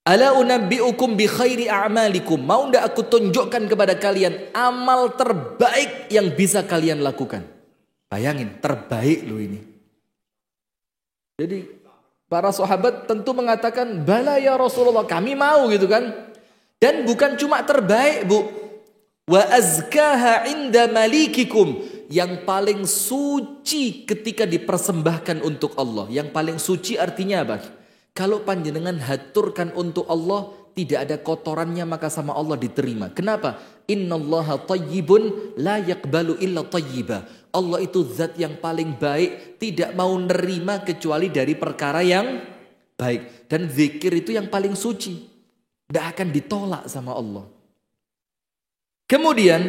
Ala unabbi'ukum bi khairi a'malikum. Mau ndak aku tunjukkan kepada kalian amal terbaik yang bisa kalian lakukan. Bayangin, terbaik loh ini. Jadi para sahabat tentu mengatakan, bala ya Rasulullah, kami mau gitu kan. Dan bukan cuma terbaik, Bu. Wa azkaha inda malikikum. Yang paling suci ketika dipersembahkan untuk Allah. Yang paling suci artinya apa? Kalau panjenengan haturkan untuk Allah, tidak ada kotorannya, maka sama Allah diterima. Kenapa? Innallaha tayyibun la yaqbalu illa tayyiba. Allah itu zat yang paling baik, tidak mau nerima kecuali dari perkara yang baik. Dan zikir itu yang paling suci, tidak akan ditolak sama Allah. Kemudian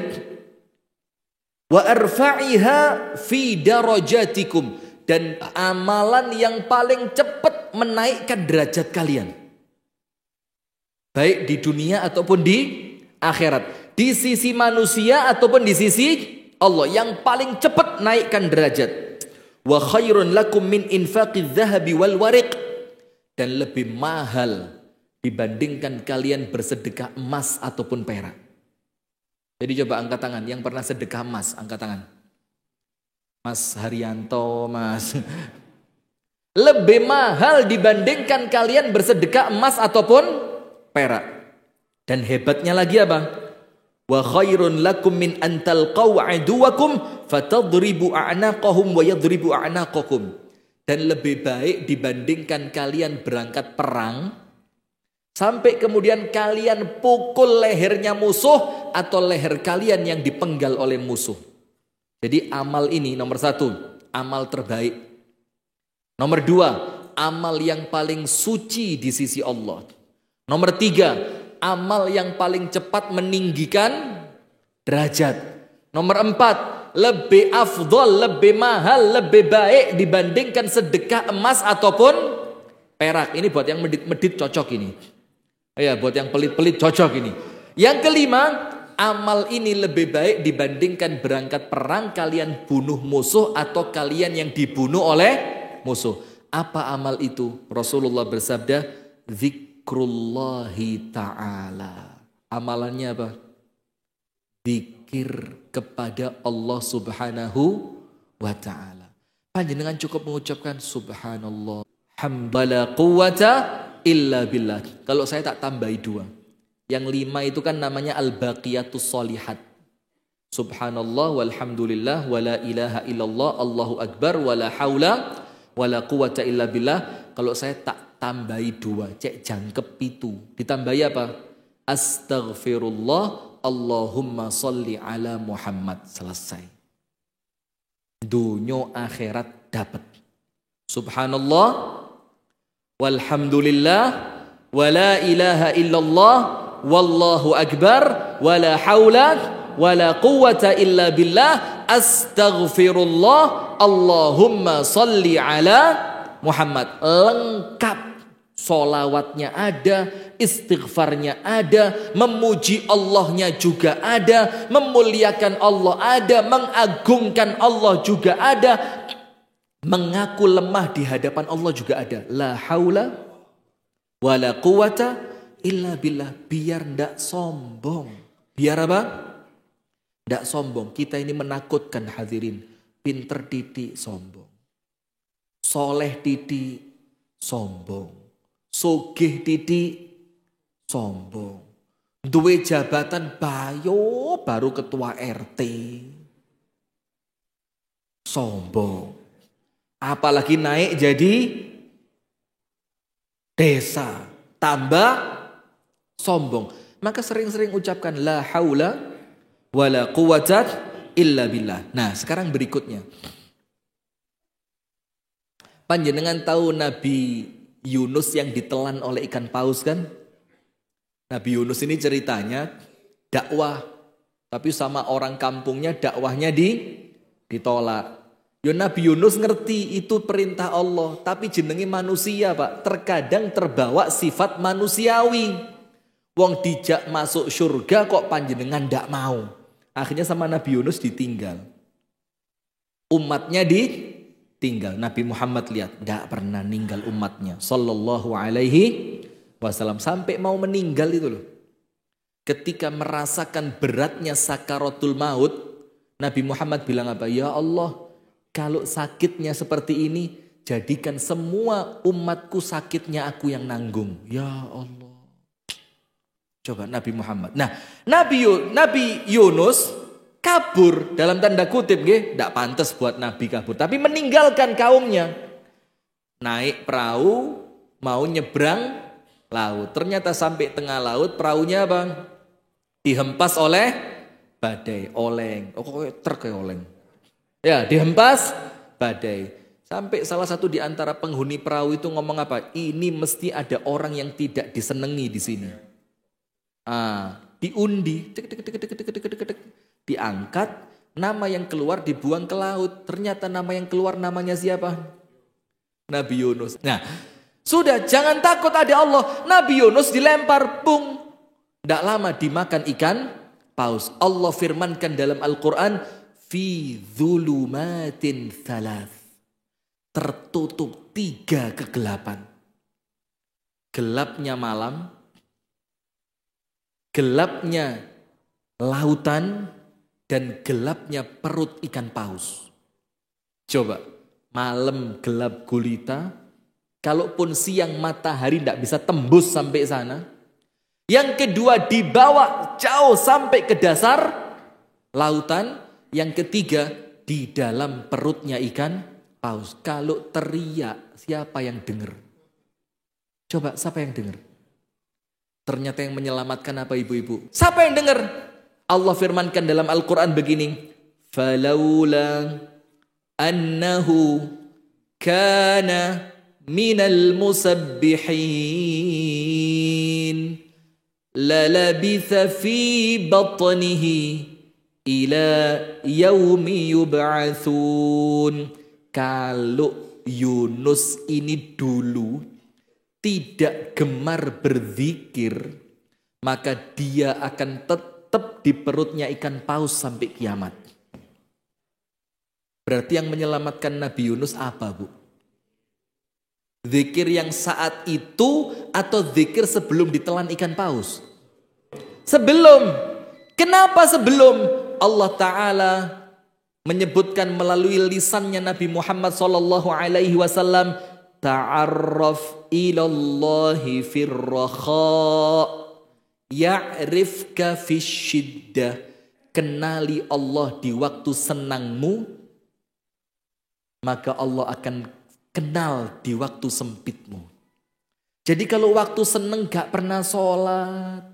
wa arfa'iha fi darajatikum. Dan amalan yang paling cepat menaikkan derajat kalian. Baik di dunia ataupun di akhirat. Di sisi manusia ataupun di sisi Allah. Yang paling cepat naikkan derajat. Wa khairun lakum min infaqidz zahabi wal wariq. Dan lebih mahal dibandingkan kalian bersedekah emas ataupun perak. Jadi coba angkat tangan. Yang pernah sedekah emas, angkat tangan. Mas Haryanto, Mas. Lebih mahal dibandingkan kalian bersedekah emas ataupun perak. Dan hebatnya lagi apa? Wa khairun lakum min an talqaw aduwakum fatadribu a'naqahum wa yadribu a'naqakum. Dan lebih baik dibandingkan kalian berangkat perang sampai kemudian kalian pukul lehernya musuh atau leher kalian yang dipenggal oleh musuh. Jadi amal ini nomor 1, amal terbaik. Nomor 2, amal yang paling suci di sisi Allah. Nomor 3, amal yang paling cepat meninggikan derajat. Nomor 4, lebih afdol, lebih mahal, lebih baik dibandingkan sedekah emas ataupun perak. Ini buat yang medit-medit cocok ini. Ya, buat yang pelit-pelit cocok ini. Yang kelima, amal ini lebih baik dibandingkan berangkat perang kalian bunuh musuh atau kalian yang dibunuh oleh musuh. Apa amal itu? Rasulullah bersabda, zikrullahi ta'ala. Amalannya apa? Zikir kepada Allah subhanahu wa ta'ala. Panjenengan cukup mengucapkan subhanallah, hamdala quwata illa billah. Kalau saya tak tambahi 2. Yang 5 itu kan namanya al-baqiyatus sholihat. Subhanallah walhamdulillah wala ilaha illallah Allahu akbar wala haula wala quwata illa billah. Kalau saya tak tambahi 2, cek jangkep itu. Ditambahi apa? Astaghfirullah Allahumma sholli ala Muhammad. Selesai. Dunia akhirat dapat. Subhanallah walhamdulillah wala ilaha illallah wallahu akbar wala haula wala quwata illa billah astaghfirullah Allahumma salli ala Muhammad. Lengkap, solawatnya ada, istighfarnya ada, memuji Allahnya juga ada, memuliakan Allah ada, mengagungkan Allah juga ada, mengaku lemah di hadapan Allah juga ada. La haula wala quwata illa billah. Biar ndak sombong. Biar apa? Ndak sombong. Kita ini menakutkan hadirin. Pinter titik sombong. Soleh titik sombong. Sugih titik sombong. Duwe jabatan bayo baru ketua RT. Sombong. Apalagi naik jadi desa. Tambah sombong. Maka sering-sering ucapkan la haula wala quwwata illa billah. Nah, sekarang berikutnya. Panjenengan tahu Nabi Yunus yang ditelan oleh ikan paus kan? Nabi Yunus ini ceritanya dakwah, tapi sama orang kampungnya dakwahnya ditolak. Yo Nabi Yunus ngerti itu perintah Allah, tapi jenenge manusia, Pak. Terkadang terbawa sifat manusiawi. Wong dijak masuk surga kok panjenengan ndak mau. Akhirnya sama Nabi Yunus ditinggal. Umatnya ditinggal. Nabi Muhammad lihat, ndak pernah ninggal umatnya. Sallallahu alaihi wasallam sampai mau meninggal itu loh. Ketika merasakan beratnya sakaratul maut, Nabi Muhammad bilang apa? Ya Allah, kalau sakitnya seperti ini, jadikan semua umatku sakitnya aku yang nanggung. Ya Allah. Coba Nabi Muhammad. Nah, Nabi Yunus kabur dalam tanda kutip, tidak pantas buat Nabi kabur, tapi meninggalkan kaumnya. Naik perahu mau nyebrang laut. Ternyata sampai tengah laut perahunya apa? Dihempas oleh badai, oleng. Oh kok truk kayak oleng. Ya, dihempas badai. Sampai salah satu di antara penghuni perahu itu ngomong apa? Ini mesti ada orang yang tidak disenangi di sini. Diundi, diangkat, nama yang keluar dibuang ke laut. Ternyata nama yang keluar namanya siapa? Nabi Yunus. Nah, sudah jangan takut ada Allah. Nabi Yunus dilempar, bung. Tidak lama dimakan ikan paus. Allah firmankan dalam Al-Quran, fi dhulumatin thalath. Tertutup 3 kegelapan. Gelapnya malam, gelapnya lautan, dan gelapnya perut ikan paus. Coba, malam gelap gulita, kalaupun siang matahari tidak bisa tembus sampai sana. Yang kedua dibawa jauh sampai ke dasar lautan. Yang ketiga di dalam perutnya ikan paus. Kalau teriak siapa yang dengar? Coba siapa yang dengar? Ternyata yang menyelamatkan apa ibu-ibu? Siapa yang dengar? Allah firmankan dalam Al-Quran begini. Falaula annahu kana minal musabbihin lalabitha fi batnihi ila yaumi yub'atsun. Kalau Yunus ini dulu tidak gemar berzikir, maka dia akan tetap di perutnya ikan paus sampai kiamat. Berarti yang menyelamatkan Nabi Yunus apa, Bu? Zikir yang saat itu atau zikir sebelum ditelan ikan paus? Sebelum. Kenapa sebelum? Allah Ta'ala menyebutkan melalui lisannya Nabi Muhammad SAW, ta'arraf ilallahi firrakha ya'rifka fisyiddah. Kenali Allah di waktu senangmu, maka Allah akan kenal di waktu sempitmu. Jadi kalau waktu seneng gak pernah sholat,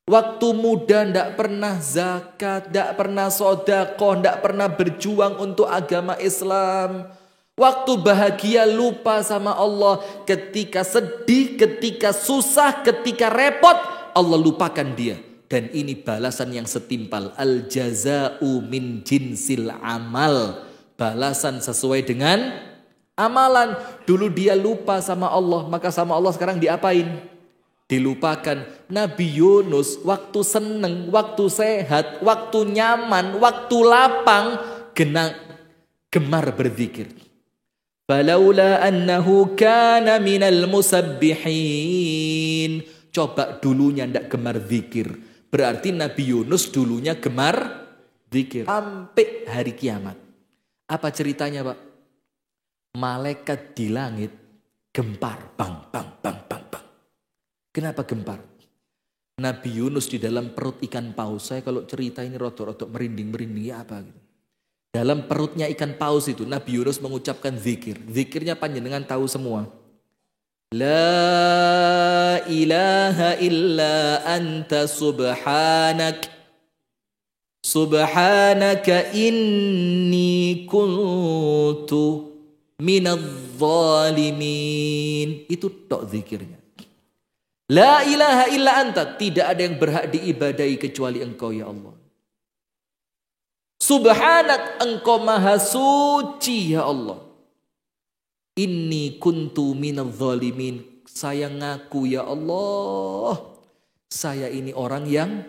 waktu muda gak pernah zakat, gak pernah sedekah, gak pernah berjuang untuk agama Islam, waktu bahagia lupa sama Allah, ketika sedih, ketika susah, ketika repot, Allah lupakan dia. Dan ini balasan yang setimpal. Al jaza'u min jinsil amal. Balasan sesuai dengan amalan. Dulu dia lupa sama Allah, maka sama Allah sekarang diapain? Dilupakan. Nabi Yunus waktu seneng, waktu sehat, waktu nyaman, waktu lapang, gemar berzikir. Falaula annahu kana minal musabbihin. Coba dulunya ndak gemar zikir. Berarti Nabi Yunus dulunya gemar zikir. Sampai hari kiamat. Apa ceritanya, Pak? Malaikat di langit gempar. Bang, bang, bang, bang, bang. Kenapa gempar? Nabi Yunus di dalam perut ikan paus. Saya kalau cerita ini rotok-rotok merinding-merinding ya apa gitu. Dalam perutnya ikan paus itu Nabi Yunus mengucapkan zikir. Zikirnya panjenengan tahu semua. La ilaha illa anta subhanak. Subhanaka inni kuntu minadh zalimin. Itu tok zikirnya. La ilaha illa anta. Tidak ada yang berhak diibadahi kecuali engkau ya Allah. Subhanak, engkau maha suci ya Allah. Inni kuntu minadh zalimin. Saya ngaku ya Allah, saya ini orang yang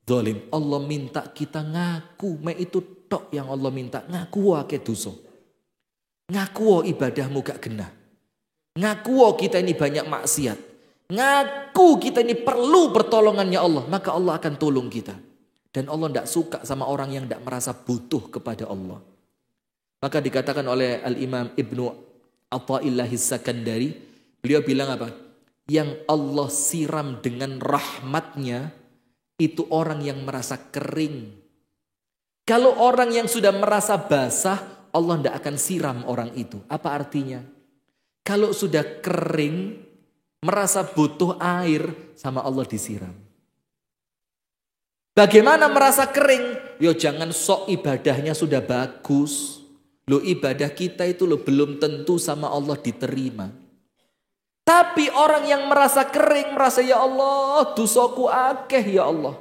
zalim. Allah minta kita ngaku. Itu tok yang Allah minta. Ngaku wae dosa. Ngaku ibadahmu gak genah. Ngaku kita ini banyak maksiat. Ngaku kita ini perlu pertolongannya Allah, maka Allah akan tolong kita. Dan Allah tidak suka sama orang yang tidak merasa butuh kepada Allah. Maka dikatakan oleh Al-Imam Ibnu Athaillah As-Sakandari, beliau bilang apa? Yang Allah siram dengan rahmatnya itu orang yang merasa kering. Kalau orang yang sudah merasa basah, Allah tidak akan siram orang itu. Apa artinya? Kalau sudah kering, merasa butuh air, sama Allah disiram. Bagaimana merasa kering? Yo jangan sok ibadahnya sudah bagus. Lo ibadah kita itu lo belum tentu sama Allah diterima. Tapi orang yang merasa kering, merasa ya Allah dosaku akeh ya Allah.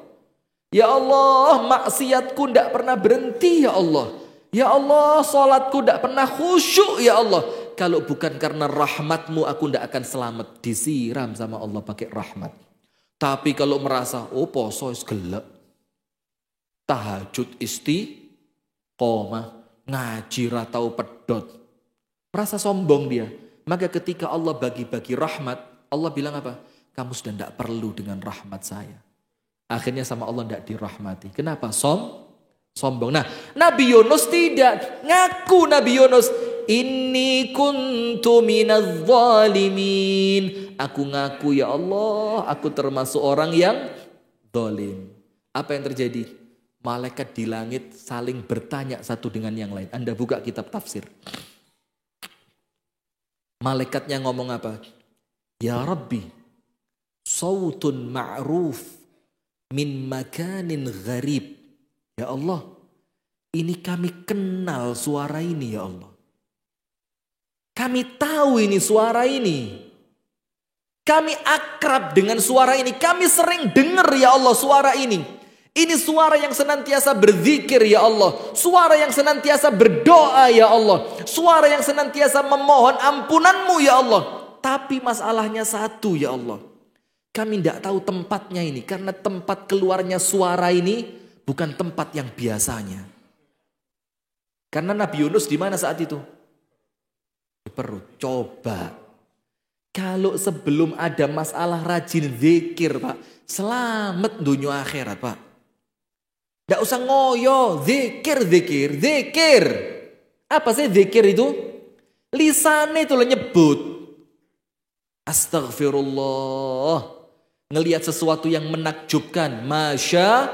Ya Allah maksiatku tidak pernah berhenti ya Allah. Ya Allah salatku tidak pernah khusyuk ya Allah. Kalau bukan karena rahmatmu aku tidak akan selamat. Disiram sama Allah pakai rahmat. Tapi kalau merasa poso gelek, tahajud istiqomah, ngaji ratau pedot, merasa sombong dia. Maka ketika Allah bagi-bagi rahmat, Allah bilang apa? Kamu sudah tidak perlu dengan rahmat saya. Akhirnya sama Allah tidak dirahmati. Kenapa? Sombong. Nah, Nabi Yunus tidak. Ngaku Nabi Yunus, inni kuntu minadz zalimin. Aku ngaku ya Allah, aku termasuk orang yang zalim. Apa yang terjadi? Malaikat di langit saling bertanya satu dengan yang lain. Anda buka kitab tafsir. Malaikatnya ngomong apa? Ya Rabbi, sautun ma'ruf min makanin gharib. Ya Allah, ini kami kenal suara ini ya Allah. Kami tahu ini suara ini. Kami akrab dengan suara ini. Kami sering dengar ya Allah suara ini. Ini suara yang senantiasa berzikir ya Allah. Suara yang senantiasa berdoa ya Allah. Suara yang senantiasa memohon ampunanmu ya Allah. Tapi masalahnya satu ya Allah. Kami tidak tahu tempatnya ini. Karena tempat keluarnya suara ini bukan tempat yang biasanya. Karena Nabi Yunus di mana saat itu? Di perut. Coba. Kalau sebelum ada masalah rajin zikir Pak. Selamat dunia akhirat Pak. Tidak usah ngoyo, zikir. Apa sih zikir itu? Lisannya itu nyebut. Astaghfirullah. Ngelihat sesuatu yang menakjubkan. Masya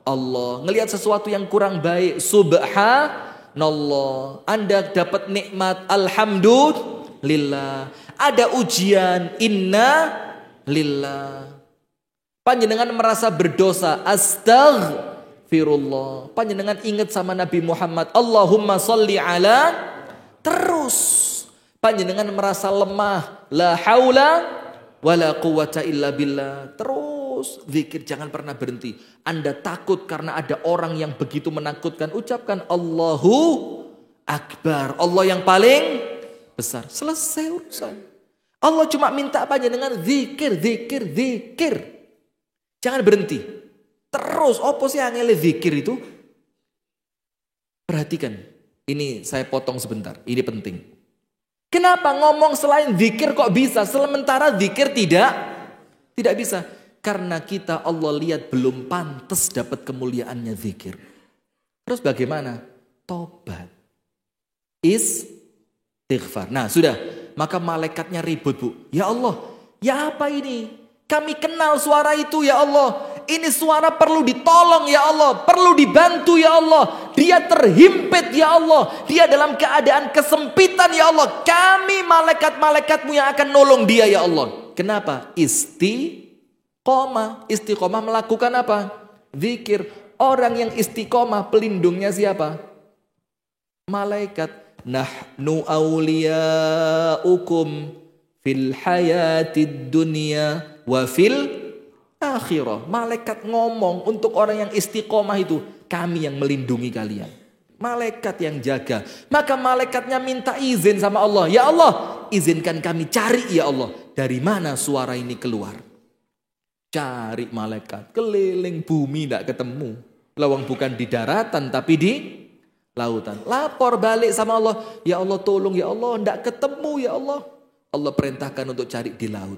Allah. Ngelihat sesuatu yang kurang baik. Subhanallah. Anda dapat nikmat. Alhamdulillah. Ada ujian. Inna lillah. Panjenengan merasa berdosa. Astaghfirullah. Panjenengan ingat sama Nabi Muhammad. Allahumma salli ala. Terus. Panjenengan merasa lemah. La haula wala quwata illa billah. Terus. Zikir jangan pernah berhenti. Anda takut karena ada orang yang begitu menakutkan. Ucapkan Allahu Akbar. Allah yang paling besar. Selesai urusan. Allah cuma minta panjenengan zikir. Jangan berhenti. Terus, apa sih angel zikir itu? Perhatikan. Ini saya potong sebentar. Ini penting. Kenapa ngomong selain zikir kok bisa? Sementara zikir tidak bisa. Karena kita Allah lihat belum pantas dapat kemuliaannya zikir. Terus bagaimana? Tobat. Istighfar. Nah sudah. Maka malaikatnya ribut Bu. Ya Allah. Ya apa ini? Kami kenal suara itu ya Allah. Ini suara perlu ditolong ya Allah. Perlu dibantu ya Allah. Dia terhimpit ya Allah. Dia dalam keadaan kesempitan ya Allah. Kami malaikat-malaikatmu yang akan nolong dia ya Allah. Kenapa? Istiqomah. Istiqomah melakukan apa? Zikir. Orang yang istiqomah pelindungnya siapa? Malaikat. Nahnu awliyaukum fil hayatid dunya wa fil akhirah. Malaikat ngomong untuk orang yang istiqomah itu, kami yang melindungi kalian. Malaikat yang jaga. Maka malaikatnya minta izin sama Allah. Ya Allah, izinkan kami cari ya Allah. Dari mana suara ini keluar? Cari malaikat. Keliling bumi tidak ketemu. Lawang bukan di daratan tapi di lautan. Lapor balik sama Allah. Ya Allah tolong ya Allah. Tidak ketemu ya Allah. Allah perintahkan untuk cari di laut.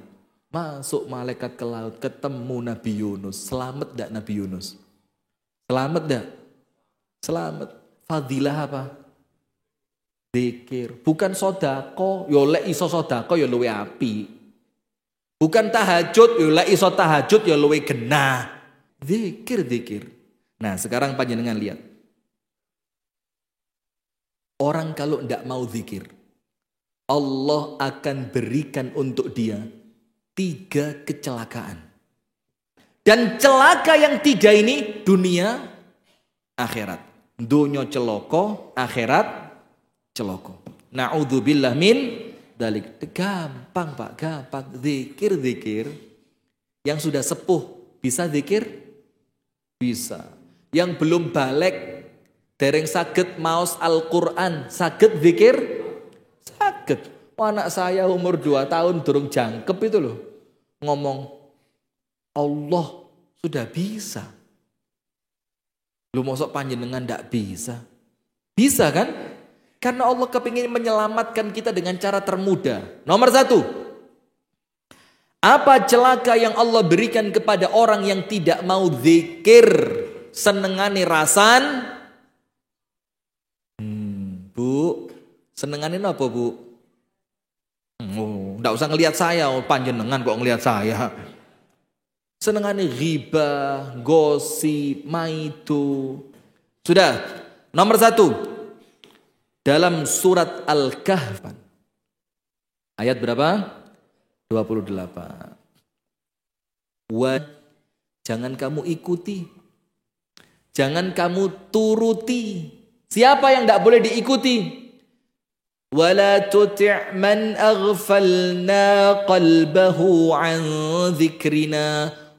Masuk malaikat ke laut, ketemu Nabi Yunus. Selamat enggak Nabi Yunus? Selamat enggak? Selamat. Fadilah apa? Zikir. Bukan sodako. Yo lek iso sodako yo luwe api. Bukan tahajud. Yo lek iso tahajud yo luwe genah. Zikir. Nah sekarang panjenengan lihat. Orang kalau ndak mau zikir, Allah akan berikan untuk dia 3 kecelakaan. Dan celaka yang 3 ini dunia, akhirat. Dunia celoko, akhirat celoko. Na'udzubillah min dalik. Gampang Pak, gampang. Zikir. Yang sudah sepuh bisa zikir? Bisa. Yang belum balik, dereng saged maos Al-Quran, saged zikir? Saged. Anak saya umur 2 tahun durung jangkep itu loh. Ngomong Allah sudah bisa. Lu mosok panjenengan ndak bisa? Bisa kan? Karena Allah kepingin menyelamatkan kita dengan cara termudah. Nomor 1. Apa celaka yang Allah berikan kepada orang yang tidak mau zikir? Senengane rasan? Bu, senengane apa Bu? Nggak usah ngelihat saya, panjenengan kok ngelihat saya. Senengane ghibah, gosip, maitu. Sudah, nomor 1. Dalam surat Al-Kahf. Ayat berapa? 28. Jangan kamu ikuti. Jangan kamu turuti. Siapa yang tidak boleh diikuti? وَلَا تُطِعْ مَنْ أَغْفَلْنَا قَلْبَهُ عَنْ ذِكْرِنَا.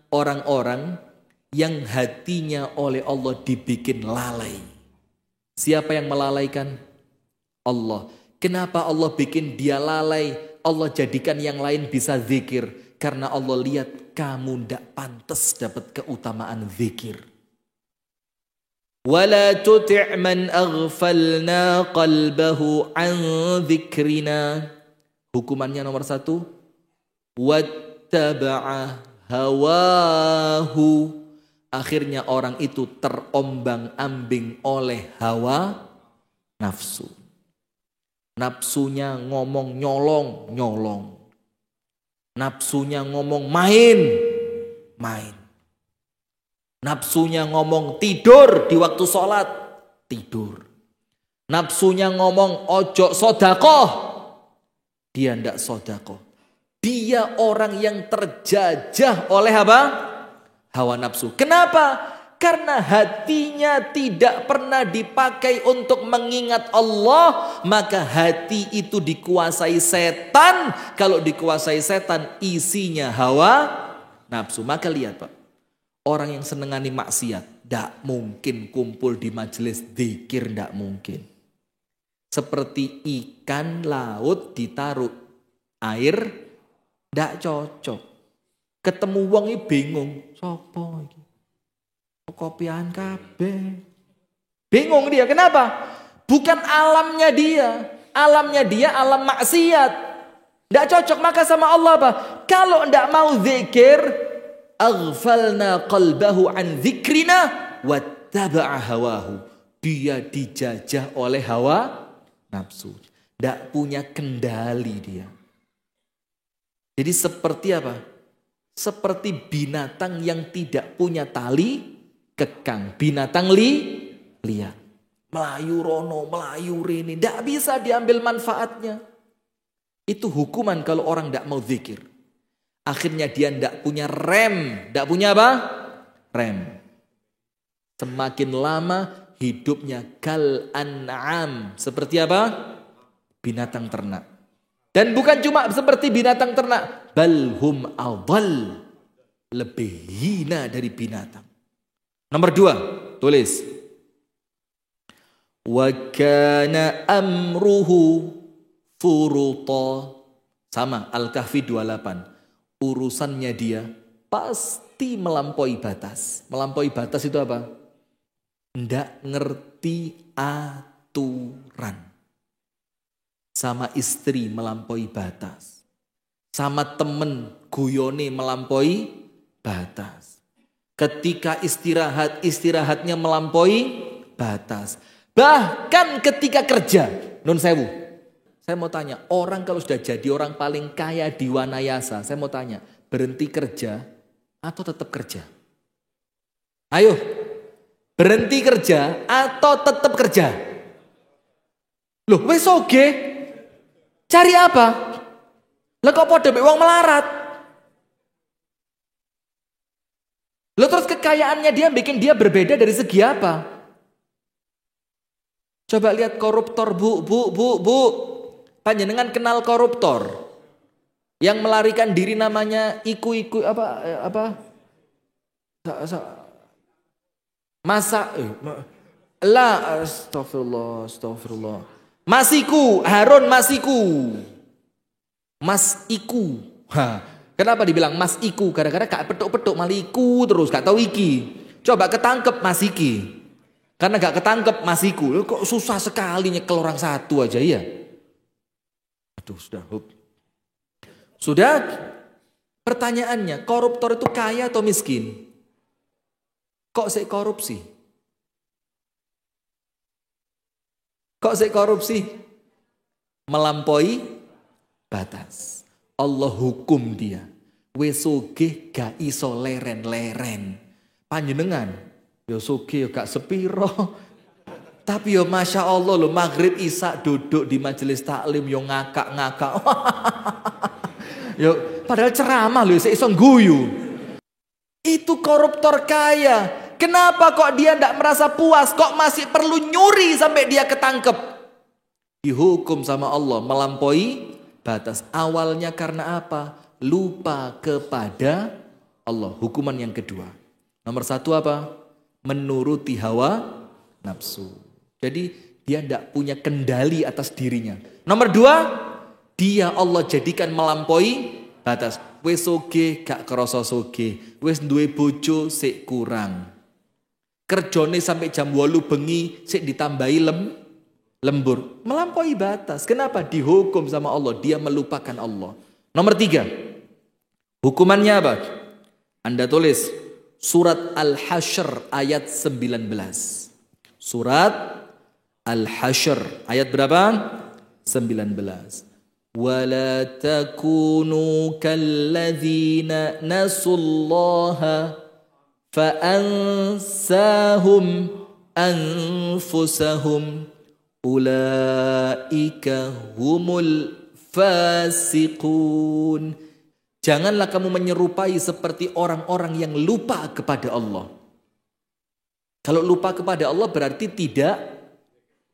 Orang-orang yang hatinya oleh Allah dibikin lalai. Siapa yang melalaikan? Allah. Kenapa Allah bikin dia lalai? Allah jadikan yang lain bisa zikir. Karena Allah lihat kamu tidak pantas dapat keutamaan zikir. وَلَا تُطِعْ مَنْ أَغْفَلْنَا قَلْبَهُ عَنْ ذِكْرِنَا. Hukumannya nomor 1. وَاتَّبَعَ هَوَاهُ. Akhirnya orang itu terombang-ambing oleh hawa nafsu. Nafsunya ngomong nyolong. Nafsunya ngomong main. Nafsunya ngomong tidur di waktu sholat, tidur. Nafsunya ngomong ojo sodakoh, dia ndak sodakoh. Dia orang yang terjajah oleh apa? Hawa nafsu. Kenapa? Karena hatinya tidak pernah dipakai untuk mengingat Allah, maka hati itu dikuasai setan. Kalau dikuasai setan, isinya hawa nafsu. Maka lihat Pak. Orang yang senengani maksiat, tidak mungkin kumpul di majelis dzikir, tidak mungkin. Seperti ikan laut ditaruh air, tidak cocok. Ketemu wong ini bingung, sopo iki? Kopian kabeh. Bingung dia, kenapa? Bukan alamnya dia. Alamnya dia alam maksiat. Tidak cocok, maka sama Allah apa? Kalau tidak mau zikir, aghfalna qalbahu an dzikrina wattaba'a hawahu. Dia dijajah oleh hawa nafsu. Tidak punya kendali dia. Jadi seperti apa? Seperti binatang yang tidak punya tali kekang. Binatang liar. Melayu rono, melayu rene. Tidak bisa diambil manfaatnya. Itu hukuman kalau orang tidak mau zikir. Akhirnya dia tidak punya rem. Tidak punya apa? Rem. Semakin lama hidupnya kal an'am. Seperti apa? Binatang ternak. Dan bukan cuma seperti binatang ternak. Balhum adhal. Lebih hina dari binatang. Nomor 2. Tulis. Wa kana amruhu furuta. Sama Al-Kahfi 28. Urusannya dia pasti melampaui batas. Melampaui batas itu apa? Ndak ngerti aturan. Sama istri melampaui batas. sama temen guyone melampaui batas. Ketika istirahatnya melampaui batas. Bahkan ketika kerja, nun sewu. Saya mau tanya, orang kalau sudah jadi orang paling kaya di Wanayasa, saya mau tanya, berhenti kerja atau tetap kerja? Ayo, berhenti kerja atau tetap kerja? Loh, wes oke. Cari apa? Lah kok podo mek wong melarat? Loh terus kekayaannya dia bikin dia berbeda dari segi apa? Coba lihat koruptor, Bu. Panjenengan kenal koruptor yang melarikan diri namanya Iku apa? Astagfirullah. Harun Masiku. Mas Iku. Kenapa dibilang Mas Iku? Gara-gara gak petuk-petuk maliku terus gak tahu iki. Coba ketangkep Mas Iki. Karena gak ketangkep Mas Iku. Kok susah sekali nyekel orang satu aja ya. Aduh sudah. Pertanyaannya, koruptor itu kaya atau miskin? Kok sih korupsi? Melampaui batas. Allah hukum dia. Wes sugih gak iso leren-leren. Panjenengan yo sugih yo gak sepiro. Tapi yo Masya Allah lo maghrib isya duduk di majelis taklim yo ngakak-ngakak. Yo padahal ceramah lo iso guyu. Itu koruptor kaya. Kenapa kok dia tidak merasa puas? Kok masih perlu nyuri sampai dia ketangkep? Dihukum sama Allah melampaui batas. Awalnya karena apa? Lupa kepada Allah. Hukuman yang kedua. Nomor satu apa? Menuruti hawa nafsu. Jadi dia tidak punya kendali atas dirinya. Nomor dua, dia Allah jadikan melampaui batas. Wes soge gak kerasa soge. Wes duwe bojo sik kurang. Kerjone sampai jam 8 bengi sik ditambahi lembur. Melampaui batas. Kenapa? Dihukum sama Allah. Dia melupakan Allah. Nomor 3. Hukumannya apa? Anda tulis surat Al-Hasyr ayat 19. Surat Al-Hasyr ayat berapa? 19. وَلَا تَكُونُوا كَالَّذِينَ نَسُوا اللَّهَ فَأَنْسَاهُمْ أَنْفُسَهُمْ أُولَئِكَ هُمُ الْفَاسِقُونَ. Janganlah kamu menyerupai seperti orang-orang yang lupa kepada Allah. Kalau lupa kepada Allah berarti tidak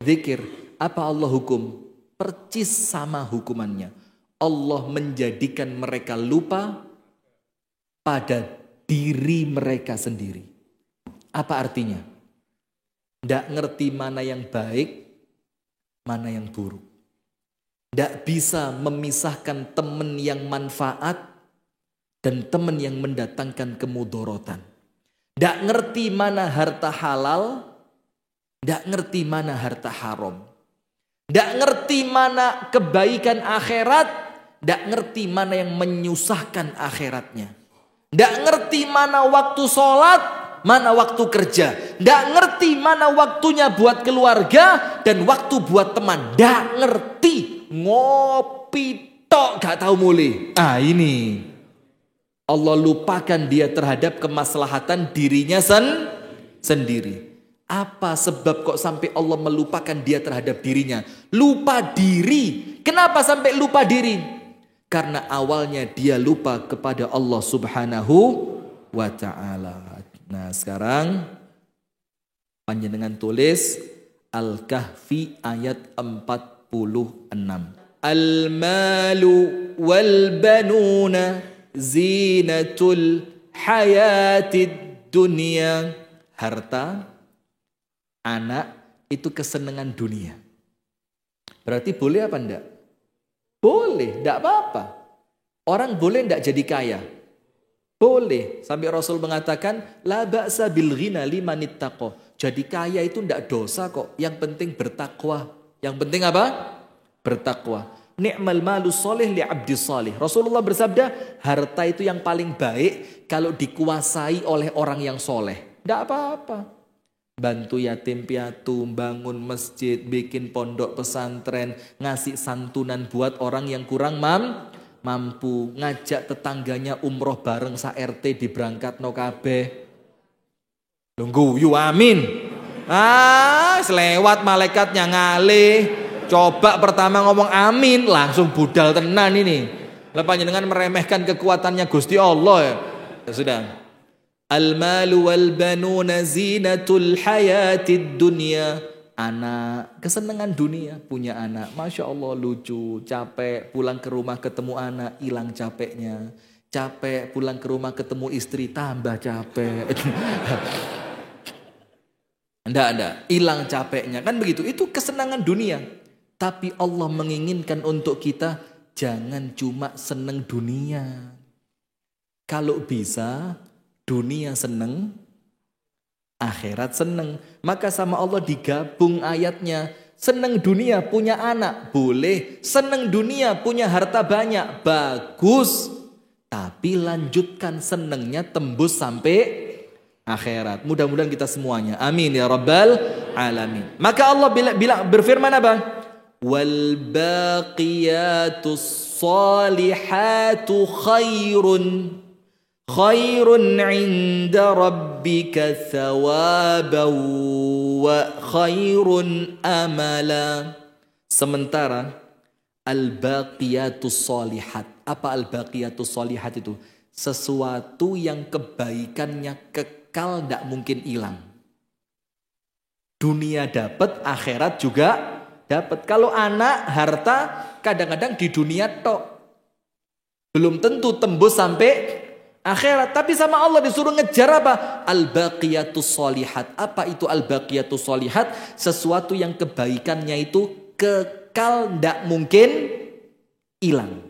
zikir. Apa Allah hukum? Percis sama hukumannya. Allah menjadikan mereka lupa pada diri mereka sendiri. Apa artinya? Tidak ngerti mana yang baik, mana yang buruk. Tidak bisa memisahkan teman yang manfaat dan teman yang mendatangkan kemudorotan. Tidak ngerti mana harta halal, tidak ngerti mana harta haram. Tidak ngerti mana kebaikan akhirat, tidak ngerti mana yang menyusahkan akhiratnya. Tidak ngerti mana waktu sholat, mana waktu kerja. Tidak ngerti mana waktunya buat keluarga dan waktu buat teman. Tidak ngerti, ngopi tok gak tahu mulai. Ini Allah lupakan dia terhadap kemaslahatan dirinya sendiri. Apa sebab kok sampai Allah melupakan dia terhadap dirinya? Lupa diri. Kenapa sampai lupa diri? Karena awalnya dia lupa kepada Allah Subhanahu wa ta'ala. Nah sekarang panjenengan tulis Al-Kahfi ayat 46. Al-malu wal banuna zinatul hayatid dunya. Harta, anak itu kesenangan dunia. Berarti boleh apa enggak? Boleh, enggak apa-apa. Orang boleh enggak jadi kaya? Boleh. Sampai Rasul mengatakan la ba'sa bil ghina liman ittaqa. Jadi kaya itu enggak dosa kok. Yang penting bertakwa. Yang penting apa? Bertakwa. Ni'mal malu soleh li abdi soleh. Rasulullah bersabda, harta itu yang paling baik kalau dikuasai oleh orang yang soleh. Tidak apa-apa. Bantu yatim piatu, bangun masjid, bikin pondok pesantren, ngasih santunan buat orang yang kurang mampu, ngajak tetangganya umroh bareng sa RT diberangkat no kabeh. Lungguyu amin. Selewat malaikatnya ngalih. Coba pertama ngomong amin, langsung budal tenan ini. Lepas dengan meremehkan kekuatannya Gusti Allah ya. Ya sudah. Al-malu wal banuna zinatul hayatid dunya. Anak, kesenangan dunia, punya anak. Masya Allah lucu, capek, pulang ke rumah ketemu anak, hilang capeknya. Capek, pulang ke rumah ketemu istri, tambah capek. Enggak, hilang capeknya. Kan begitu, itu kesenangan dunia. Tapi Allah menginginkan untuk kita jangan cuma seneng dunia. Kalau bisa dunia seneng, akhirat seneng. Maka sama Allah digabung ayatnya. Seneng dunia punya anak, boleh. Seneng dunia punya harta banyak, bagus. Tapi lanjutkan senengnya tembus sampai akhirat. Mudah-mudahan kita semuanya. Amin ya rabbal alamin. Maka Allah berfirman apa? Wal baqiyatus salihatu khairun 'inda rabbika thawaban wa khairun amala. Sementara al-baqiyatus shalihat. Apa al-baqiyatus shalihat itu? Sesuatu yang kebaikannya kekal, tidak mungkin hilang. Dunia dapat, akhirat juga dapat. Kalau anak, harta kadang-kadang di dunia tok. Belum tentu tembus sampai akhirat. Tapi sama Allah disuruh ngejar apa? Al-baqiyatus shalihat. Apa itu al-baqiyatus shalihat? Sesuatu yang kebaikannya itu kekal, tidak mungkin hilang.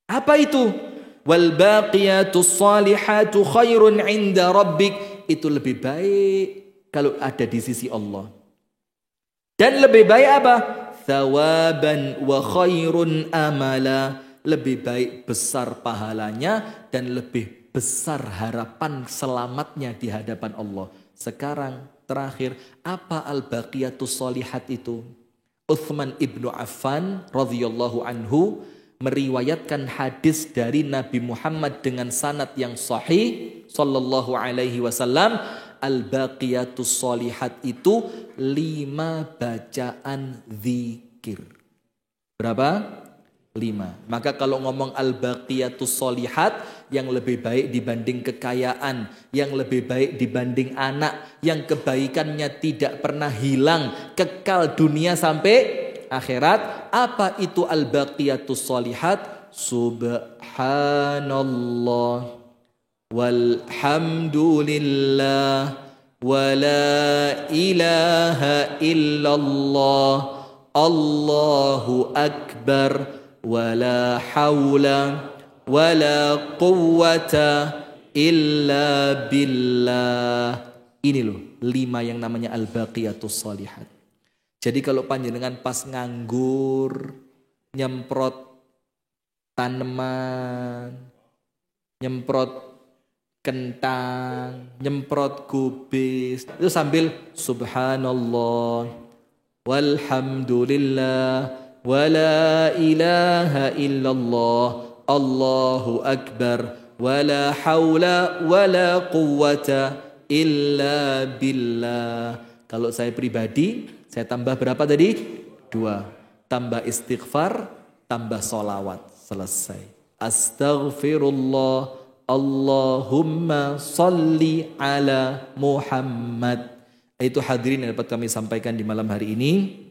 Apa itu? Wal baqiyatus salihatu khairun 'inda rabbik. Itu lebih baik kalau ada di sisi Allah. Dan lebih baik apa? Thawaban wa khairun amala. Lebih baik besar pahalanya dan lebih besar harapan selamatnya di hadapan Allah. Sekarang terakhir, apa al-baqiyatus shalihat itu? Uthman ibnu Affan radhiyallahu anhu meriwayatkan hadis dari Nabi Muhammad dengan sanad yang sahih sallallahu alaihi wasallam. Al-baqiyatus shalihat itu 5 bacaan zikir. Berapa? 5. Maka kalau ngomong al-baqiyatus shalihat, yang lebih baik dibanding kekayaan, yang lebih baik dibanding anak, yang kebaikannya tidak pernah hilang, kekal dunia sampai akhirat. Apa itu al-baqiyatus shalihat? Subhanallah walhamdulillah wala ilaha illallah Allahu akbar wala hawla wala quwwata illa billah. Ini loh 5 yang namanya al-baqiyatus shalihat. Jadi kalau panjenengan pas nganggur, nyemprot tanaman, nyemprot kentang, nyemprot kubis, itu sambil subhanallah walhamdulillah wala ilaha illallah Allahu akbar wala hawla wala quwwata illa billah. Kalau saya pribadi, saya tambah berapa tadi? 2. Tambah istighfar, tambah solawat. Selesai. Astaghfirullah Allahumma salli ala Muhammad. Itu hadirin yang dapat kami sampaikan di malam hari ini.